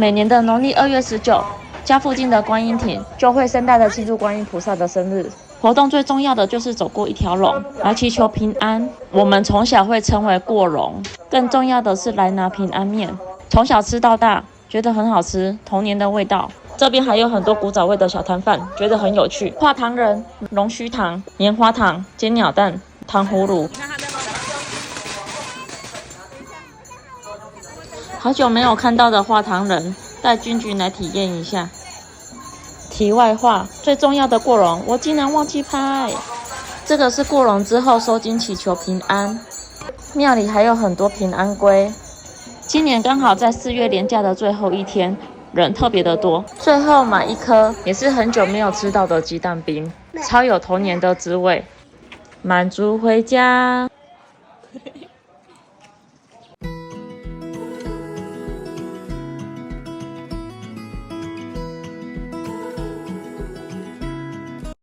每年的农历2月19，家附近的观音亭就会盛大的庆祝观音菩萨的生日。活动最重要的就是走过一条龙，来祈求平安。我们从小会称为过龙，更重要的是来拿平安面。从小吃到大，觉得很好吃，童年的味道。这边还有很多古早味的小摊贩，觉得很有趣。画糖人、龙须糖、棉花糖、煎鸟蛋、糖葫芦。好久没有看到的画糖人，带君君来体验一下。题外话，最重要的过龙，我竟然忘记拍。这个是过龙之后收金祈求平安。庙里还有很多平安龟。今年刚好在4月连假的最后一天，人特别的多。最后买一颗也是很久没有吃到的鸡蛋冰，超有童年的滋味。满足回家。